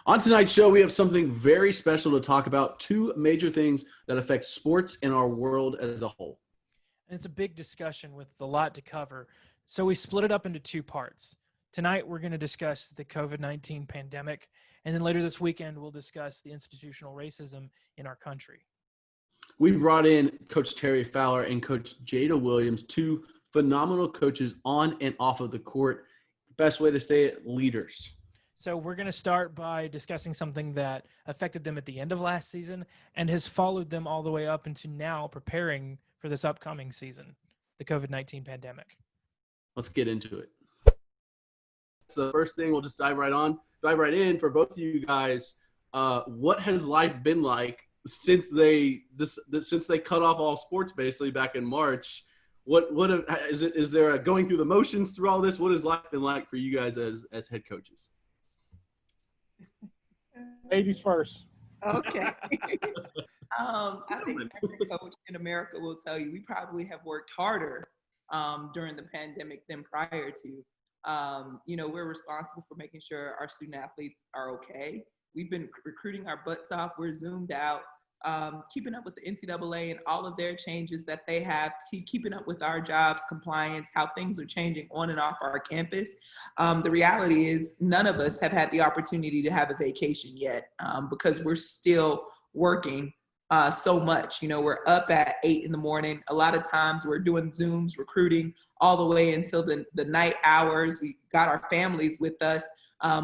On tonight's show, we have something very special to talk about, two major things that affect sports and our world as a whole. And it's a big discussion with a lot to cover, so we split it up into two parts. Tonight, we're going to discuss the COVID-19 pandemic, and then later this weekend, we'll discuss the institutional racism in our country. We brought in Coach Terry Fowler and Coach Jaida Williams, two phenomenal coaches on and off of the court. Best way to say it, leaders. So we're going to start by discussing something that affected them at the end of last season and has followed them all the way up into now, preparing for this upcoming season, the COVID-19 pandemic. Let's get into it. So the first thing, we'll just dive right in for both of you guys. What has life been like since they cut off all sports basically back in March? Is there a going through the motions through all this? What has life been like for you guys as head coaches? Ladies first. Okay. I think every coach in America will tell you we probably have worked harder during the pandemic than prior to. We're responsible for making sure our student athletes are okay. We've been recruiting our butts off. We're Zoomed out, keeping up with the NCAA and all of their changes that they have, keeping up with our jobs, compliance, how things are changing on and off our campus. The reality is none of us have had the opportunity to have a vacation yet because we're still working so much. We're up at 8 a.m. A lot of times we're doing Zooms, recruiting all the way until the night hours. We got our families with us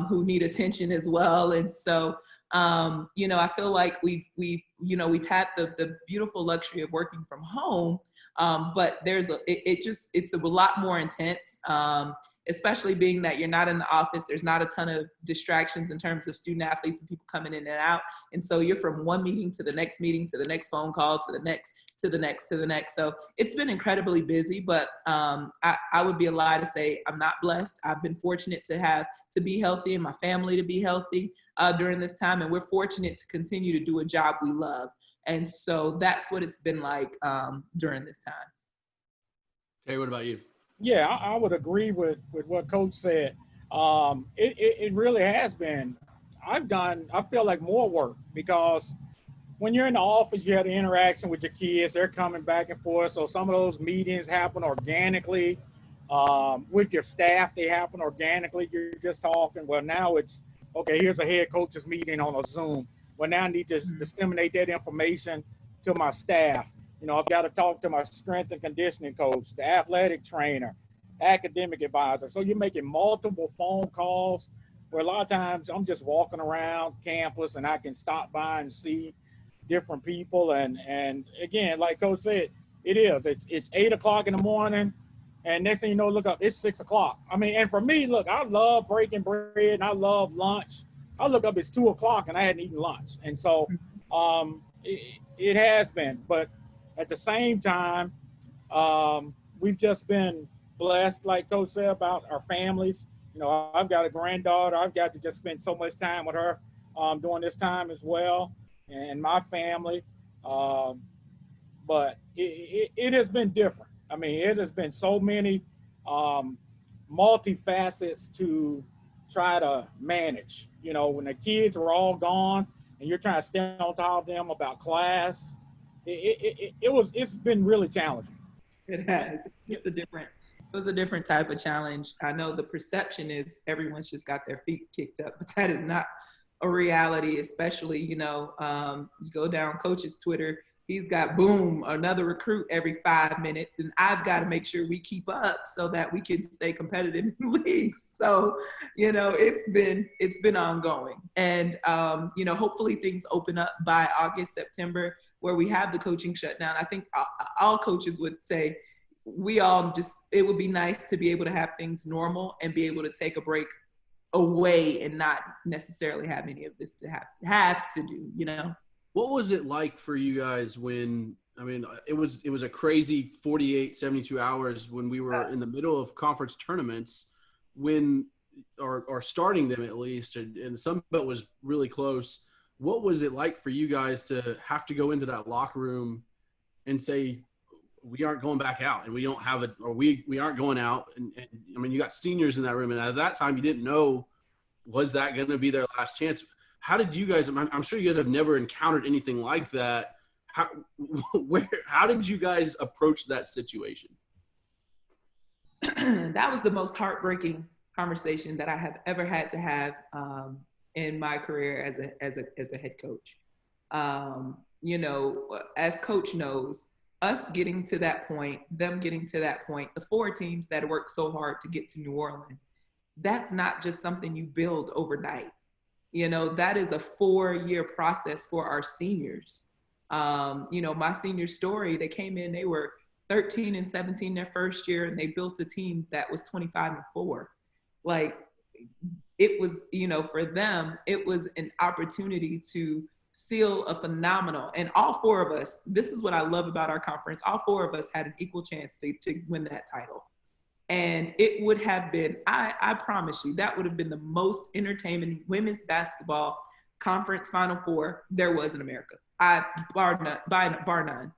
who need attention as well. And so, I feel like we've had the beautiful luxury of working from home, but it's a lot more intense. Especially being that you're not in the office, there's not a ton of distractions in terms of student athletes and people coming in and out. And so you're from one meeting, to the next phone call, to the next. So it's been incredibly busy, but I would be a lie to say I'm not blessed. I've been fortunate to be healthy and my family to be healthy during this time. And we're fortunate to continue to do a job we love. And so that's what it's been like during this time. Hey, what about you? Yeah, I would agree with what Coach said. It really has been. I feel like more work because when you're in the office, you have the interaction with your kids. They're coming back and forth. So some of those meetings happen organically. With your staff, they happen organically. You're just talking. Well, now it's, okay, here's a head coach's meeting on a Zoom. Well, now I need to disseminate that information to my staff. I've got to talk to my strength and conditioning coach, the athletic trainer, academic advisor. So you're making multiple phone calls where a lot of times I'm just walking around campus and I can stop by and see different people. And again, like Coach said, it's 8 o'clock in the morning. And next thing you know, look up, it's 6 o'clock. I mean, and for me, look, I love breaking bread and I love lunch. I look up, it's 2 o'clock and I hadn't eaten lunch. And so it has been, but at the same time, we've just been blessed, like Coach said, about our families. I've got a granddaughter. I've got to just spend so much time with her during this time as well, and my family. But it has been different. I mean, it has been so many multifacets to try to manage. When the kids are all gone and you're trying to stay on top of them about class, it's been really challenging. It has. It was a different type of challenge. I know the perception is everyone's just got their feet kicked up, but that is not a reality, especially, you go down Coach's Twitter, he's got boom, another recruit every 5 minutes. And I've got to make sure we keep up so that we can stay competitive in the league. So, it's been ongoing. And, hopefully things open up by August, September, where we have the coaching shutdown. I think all coaches would say it would be nice to be able to have things normal and be able to take a break away and not necessarily have any of this to have to do, What was it like for you guys when, it was a crazy 48, 72 hours when we were in the middle of conference tournaments or starting them at least, and some of it was really close. What was it like for you guys to have to go into that locker room and say, we aren't going back out and we don't have it, or we aren't going out? And you got seniors in that room. And at that time you didn't know, was that going to be their last chance? How did you guys? I'm sure you guys have never encountered anything like that. How did you guys approach that situation? That was the most heartbreaking conversation that I have ever had to have in my career as a head coach. You know, as coach knows, us getting to that point, them getting to that point, the 4 teams that worked so hard to get to New Orleans, that's not just something you build overnight. You know, that is a 4-year process for our seniors. You know, my senior story, they came in, they were 13 and 17 their first year, and they built a team that was 25-4. Like, it was, you know, for them, it was an opportunity to seal a phenomenal, and all 4 of us, this is what I love about our conference, all 4 of us had an equal chance to win that title. And it would have been, I promise you, that would have been the most entertaining women's basketball conference Final Four there was in America. Bar none.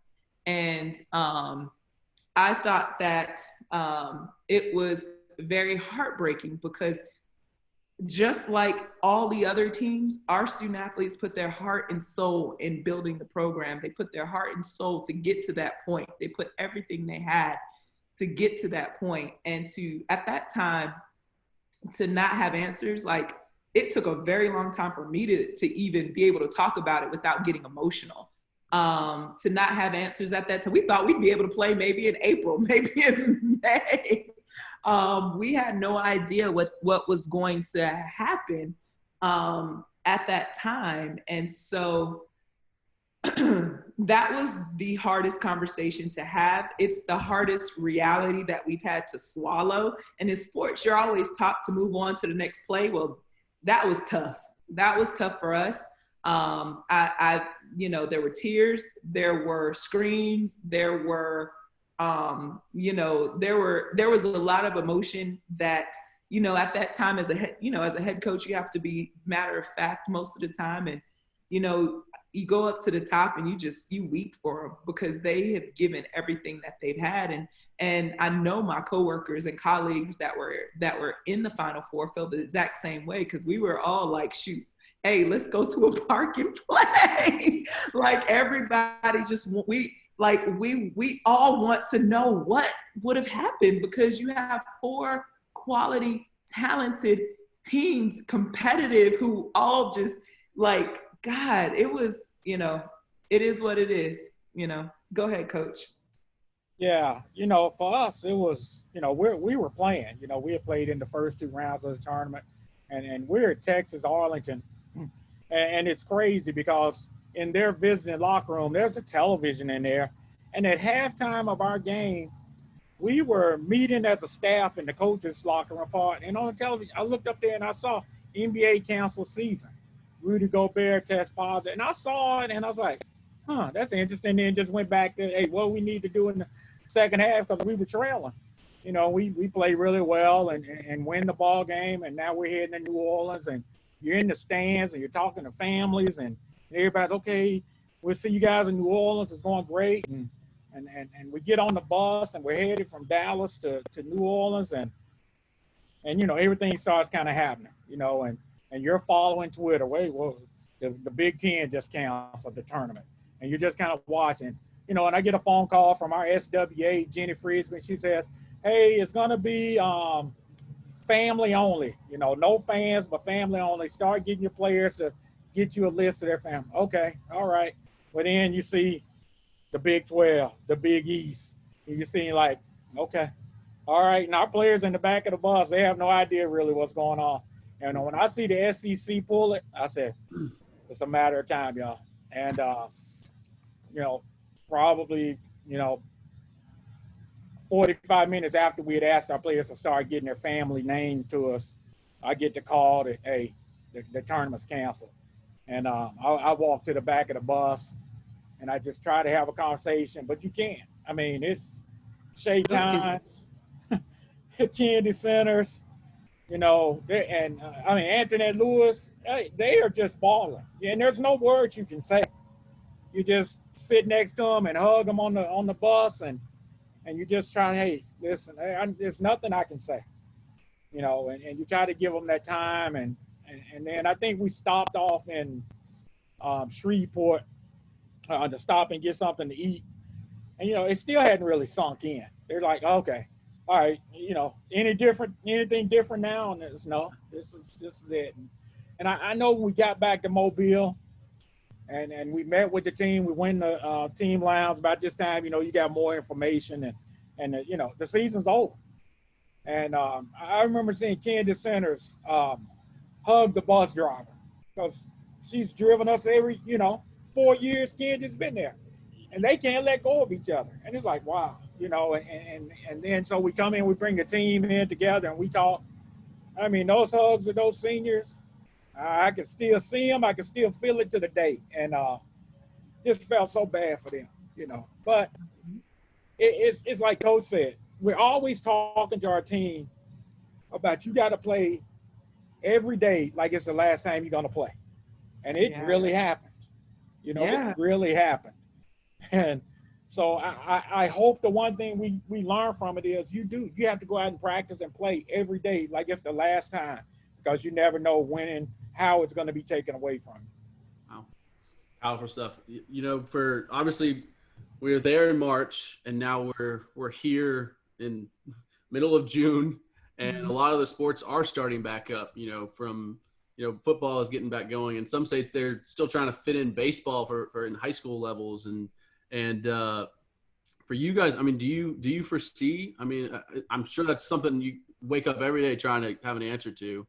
And I thought that it was very heartbreaking because just like all the other teams, our student athletes put their heart and soul in building the program. They put their heart and soul to get to that point. They put everything they had to get to that point. And to, at that time, to not have answers, like, it took a very long time for me to even be able to talk about it without getting emotional. To not have answers at that time. We thought we'd be able to play maybe in April, maybe in May. We had no idea what was going to happen at that time. And so that was the hardest conversation to have. It's the hardest reality that we've had to swallow. And in sports, you're always taught to move on to the next play. Well, that was tough. That was tough for us. You know, there were tears, there were screams, there were, you know, there was a lot of emotion that, you know, at that time as a head coach, you have to be matter of fact most of the time. And, you know, you go up to the top and you weep for them because they have given everything that they've had. And I know my coworkers and colleagues that were in the Final Four felt the exact same way, because we were all like, shoot, hey, let's go to a park and play. Like, everybody we all want to know what would have happened, because you have 4 quality, talented teams, competitive, who all just, like, God, it was, you know, it is what it is, you know. Go ahead, Coach. Yeah, you know, for us, it was, you know, we were playing. You know, we had played in the first 2 rounds of the tournament, and we're at Texas, Arlington. And it's crazy because in their visiting locker room, there's a television in there. And at halftime of our game, we were meeting as a staff in the coaches' locker room part. And on the television, I looked up there and I saw NBA cancel season. Rudy Gobert test positive. And I saw it and I was like, that's interesting. Then just went back to, hey, what we need to do in the second half, because we were trailing. You know, we played really well and win the ball game. And now we're heading to New Orleans, and you're in the stands and you're talking to families and everybody's, okay, we'll see you guys in New Orleans. It's going great. And we get on the bus and we're headed from Dallas to New Orleans, and you know, everything starts kind of happening, you know, and you're following Twitter. Wait, well, the Big Ten just canceled the tournament, and you're just kind of watching, you know. And I get a phone call from our SWA, Jenny Friesman. She says, hey, it's going to be family only, you know, no fans, but family only. Start getting your players to get you a list of their family. Okay, all right. But then you see the Big 12, the Big East, and you're seeing like, okay, all right. And our players in the back of the bus, they have no idea really what's going on. And when I see the SEC pull it, I said, it's a matter of time, y'all. And, you know, probably, you know, 45 minutes after we had asked our players to start getting their family name to us, I get the call that, hey, the tournament's canceled. And I walk to the back of the bus, and I just try to have a conversation, but you can't. I mean, it's shake times, candy centers, you know, I mean, Anthony Lewis, they are just balling. And there's no words you can say. You just sit next to them and hug them on the bus, and you just try, hey, listen, there's nothing I can say, you know, and you try to give them that time, and And then I think we stopped off in Shreveport to stop and get something to eat. And, it still hadn't really sunk in. They're like, okay, all right, anything different now? And it's no, this is it. And I know when we got back to Mobile and we met with the team, we went to team lounge about this time, you got more information and the season's over. And I remember seeing Candace Centers hug the bus driver because she's driven us every, 4 years Candace's been there. And they can't let go of each other. And it's like, wow, and then so we come in, we bring the team in together and we talk. I mean, those hugs with those seniors, I can still see them. I can still feel it to the day. And just felt so bad for them, But it's like Coach said, we're always talking to our team about you got to play every day like it's the last time you're going to play. And it really happened. It really happened. And so I hope the one thing we learn from it is you have to go out and practice and play every day like it's the last time because you never know when and how it's going to be taken away from you. Wow. Powerful stuff. For obviously we were there in March and now we're here in middle of June and a lot of the sports are starting back up, from football is getting back going. In some states, they're still trying to fit in baseball for in high school levels. And for you guys, I mean, do you foresee? I mean, I'm sure that's something you wake up every day trying to have an answer to.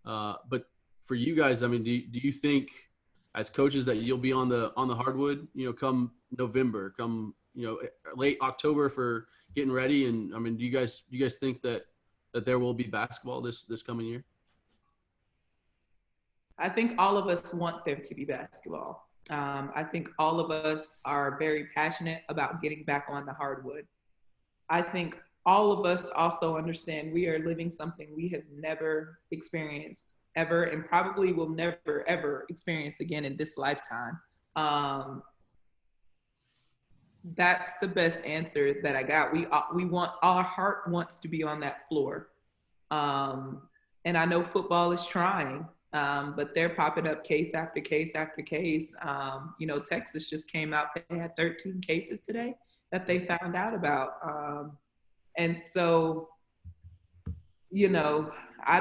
But for you guys, I mean, do you think as coaches that you'll be on the hardwood, come November, come late October for getting ready? And I mean, do you guys think that there will be basketball this coming year? I think all of us want there to be basketball. I think all of us are very passionate about getting back on the hardwood. I think all of us also understand we are living something we have never experienced ever and probably will never, ever experience again in this lifetime. That's the best answer that I got. We want, our heart wants to be on that floor. And I know football is trying. But they're popping up case after case after case. Texas just came out. They had 13 cases today that they found out about. And so, I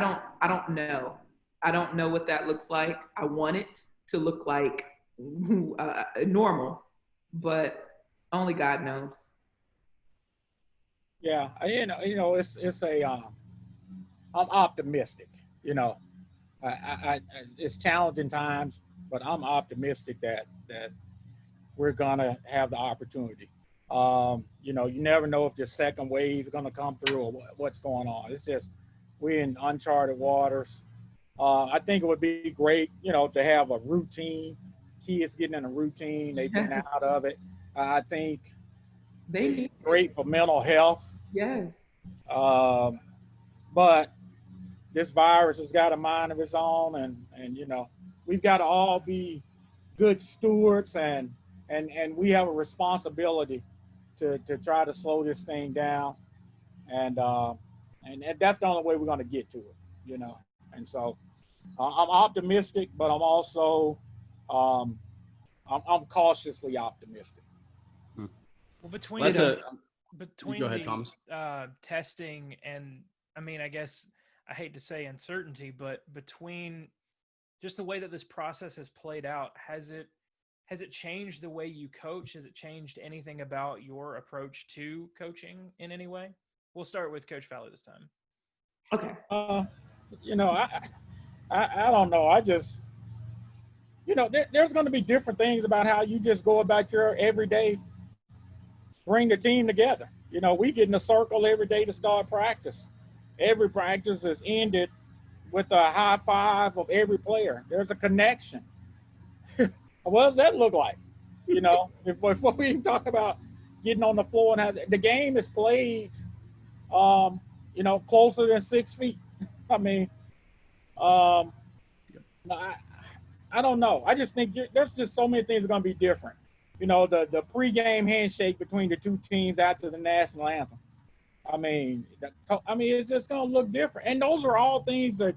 don't know. I don't know what that looks like. I want it to look like normal, but only God knows. Yeah, it's I'm optimistic. It's challenging times, but I'm optimistic that we're gonna have the opportunity. You never know if the second wave is gonna come through or what's going on. It's just we're in uncharted waters. I think it would be great, to have a routine. Kids getting in a routine, they've been out of it. I think it's great for mental health. Yes. But this virus has got a mind of its own, and we've got to all be good stewards, and we have a responsibility to try to slow this thing down, and that's the only way we're going to get to it, And so I'm optimistic, but I'm also I'm cautiously optimistic. Well, between go ahead, Thomas. Testing and, I mean, I guess I hate to say uncertainty, but between just the way that this process has played out, has it changed the way you coach? Has it changed anything about your approach to coaching in any way? We'll start with Coach Fowler this time. Okay. I don't know. I just, there's going to be different things about how you just go about your everyday, bring the team together. We get in a circle every day to start practice. Every practice is ended with a high five of every player. There's a connection. What does that look like? Before we even talk about getting on the floor and how the game is played, closer than 6 feet. I mean, I don't know. I just think there's just so many things that are going to be different. The pregame handshake between the two teams after the national anthem. I mean, it's just going to look different. And those are all things that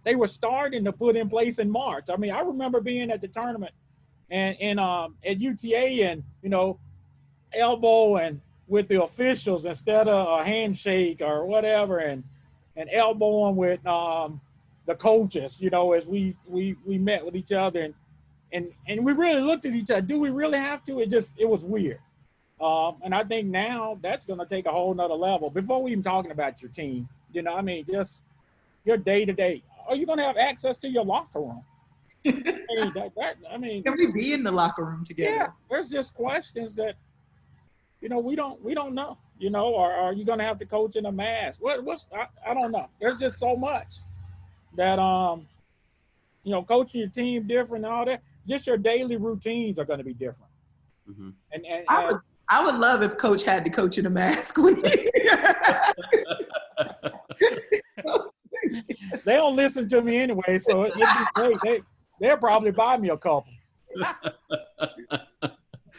they were starting to put in place in March. I mean, I remember being at the tournament and at UTA and, elbow and with the officials instead of a handshake or whatever, and elbowing with the coaches, as we met with each other and we really looked at each other. Do we really have to? It was weird. And I think now that's going to take a whole nother level before we even talking about your team. Just your day-to-day. Are you going to have access to your locker room? Can we be in the locker room together? Yeah, there's just questions that, we don't know, or are you going to have to coach in a mask? I don't know. There's just so much that, coaching your team different and all that. Just your daily routines are going to be different. Mm-hmm. And I would love if Coach had to coach in a mask with you. They don't listen to me anyway, so it'd be great. They'll probably buy me a couple.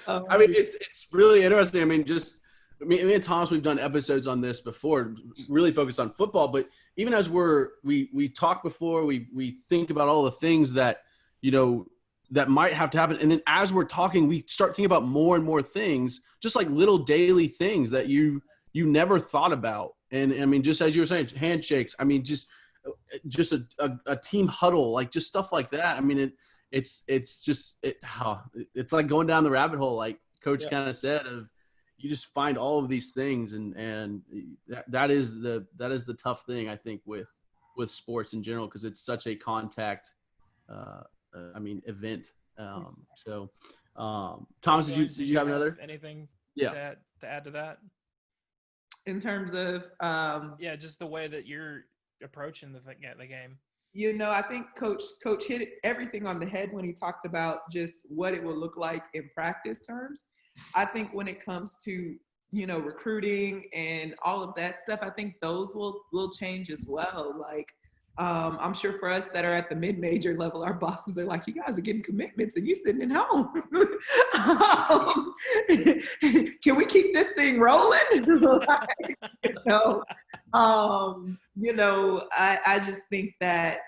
I mean, it's really interesting. I mean, me and Thomas, we've done episodes on this before, really focused on football. But even as we talk before, we think about all the things that, that might have to happen. And then as we're talking, we start thinking about more and more things, just like little daily things that you never thought about. And I mean, just as you were saying, handshakes, I mean, just a team huddle, like just stuff like that. I mean, it's like going down the rabbit hole, like Coach kind of said, of you just find all of these things. And that is the tough thing, I think, with sports in general, because it's such a contact, event. Thomas, did you have another? Anything to add to that? In terms of just the way that you're approaching the game. I think Coach hit everything on the head when he talked about just what it will look like in practice terms. I think when it comes to recruiting and all of that stuff, I think those will change as well. Like I'm sure for us that are at the mid-major level, our bosses are like, you guys are getting commitments and you're sitting at home. Can we keep this thing rolling? I just think that,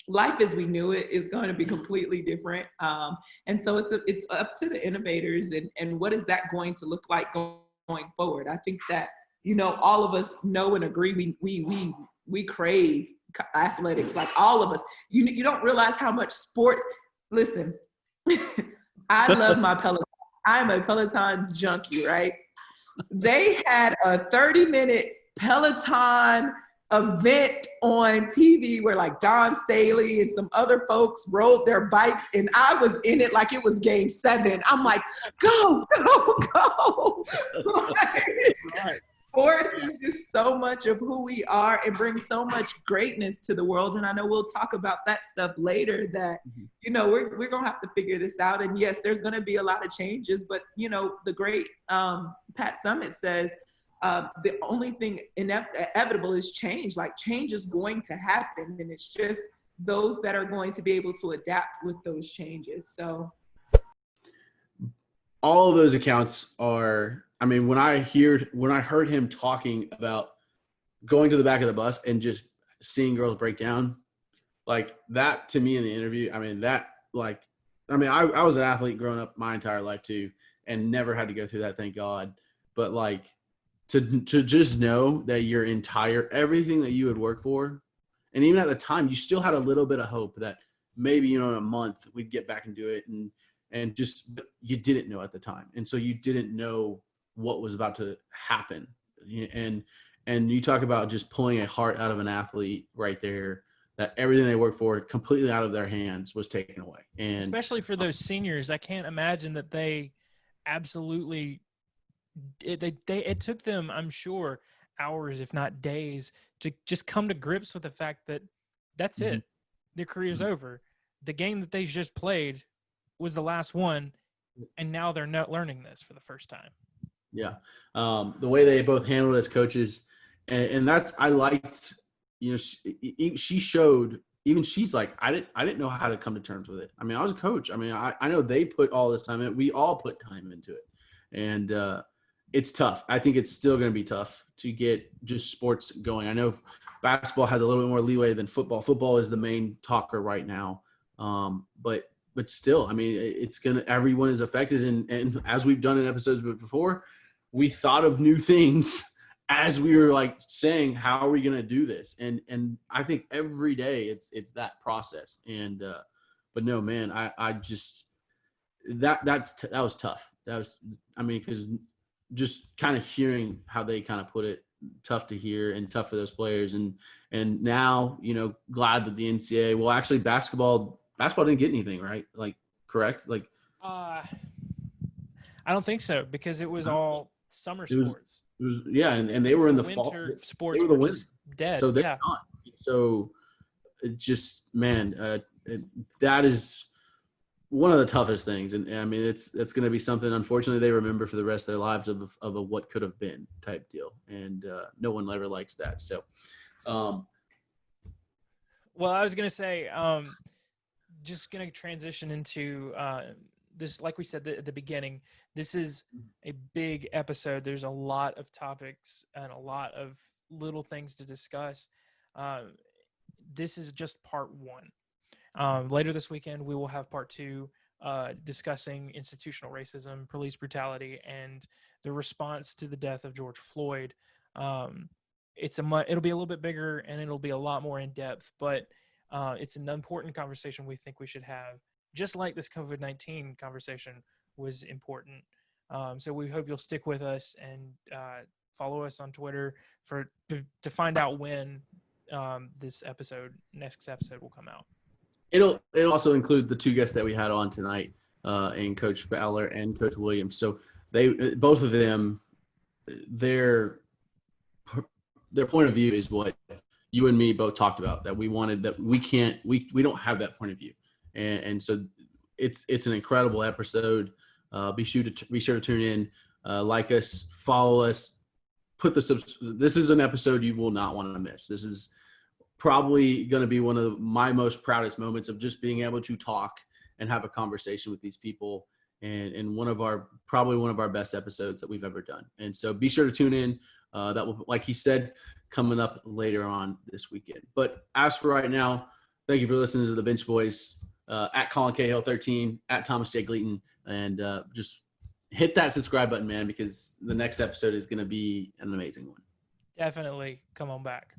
life as we knew it is going to be completely different. And so it's up to the innovators and what is that going to look like going forward? I think that, all of us know and agree we crave athletics, like all of us. You don't realize how much sports. Listen, I love my Peloton. I'm a Peloton junkie, right? They had a 30-minute Peloton event on TV where like Don Staley and some other folks rode their bikes, and I was in it like it was game 7. I'm like, go. Right. Sports is just so much of who we are and brings so much greatness to the world. And I know we'll talk about that stuff later that, we're going to have to figure this out. And yes, there's going to be a lot of changes, but the great Pat Summitt says the only thing inevitable is change. Like change is going to happen. And it's just those that are going to be able to adapt with those changes. So all of those accounts are, I mean, when I heard him talking about going to the back of the bus and just seeing girls break down, like that to me in the interview, I was an athlete growing up my entire life too, and never had to go through that, thank God. But like to just know that your everything that you had worked for, and even at the time, you still had a little bit of hope that maybe, in a month we'd get back and do it. And just, you didn't know at the time. And so you didn't know what was about to happen. And you talk about just pulling a heart out of an athlete right there, that everything they worked for completely out of their hands was taken away. And especially for those seniors, I can't imagine that they absolutely it took them, I'm sure, hours, if not days, to just come to grips with the fact that that's it. Their career's over. The game that they just played was the last one, and now they're not learning this for the first time. Yeah. The way they both handled it as coaches, and that's, I liked, she showed, even she's like, I didn't know how to come to terms with it. I mean, I was a coach. I mean, I know they put all this time in. We all put time into it. And it's tough. I think it's still going to be tough to get just sports going. I know basketball has a little bit more leeway than football. Football is the main talker right now. But still, I mean, everyone is affected. And as we've done in episodes before, we thought of new things as we were like saying, how are we going to do this? And I think every day it's that process. And, but no, man, I just, that was tough. Because just kind of hearing how they kind of put it, tough to hear and tough for those players. And now, glad that the NCAA, well, actually basketball didn't get anything, right? Like, correct? Like, I don't think so, because it was all summer sports. And they were in the fall. Winter sports were just dead. So they're not. So it just, man, that is one of the toughest things. And I mean, it's going to be something, unfortunately, they remember for the rest of their lives of a what could have been type deal. And no one ever likes that. So, well, I was going to say, just going to transition into this, like we said at the beginning, this is a big episode. There's a lot of topics and a lot of little things to discuss. This is just part one. Later this weekend, we will have part two, discussing institutional racism, police brutality, and the response to the death of George Floyd. It'll be a little bit bigger and it'll be a lot more in depth, but it's an important conversation we think we should have, just like this COVID-19 conversation was important. So we hope you'll stick with us and follow us on Twitter to find out when this next episode will come out. It'll also include the two guests that we had on tonight, and Coach Fowler and Coach Williams. So both of them, their point of view is what you and me both talked about, that we wanted, that we don't have that point of view. And so it's an incredible episode. Be sure to tune in, like us, follow us, this is an episode you will not want to miss. This is probably going to be one of my most proudest moments of just being able to talk and have a conversation with these people, and probably one of our best episodes that we've ever done. And so be sure to tune in. That will, like he said, coming up later on this weekend. But as for right now, thank you for listening to the Bench Boys, at Colin Cahill 13, at Thomas J. Gleaton, and just hit that subscribe button, man, because the next episode is going to be an amazing one. Definitely come on back.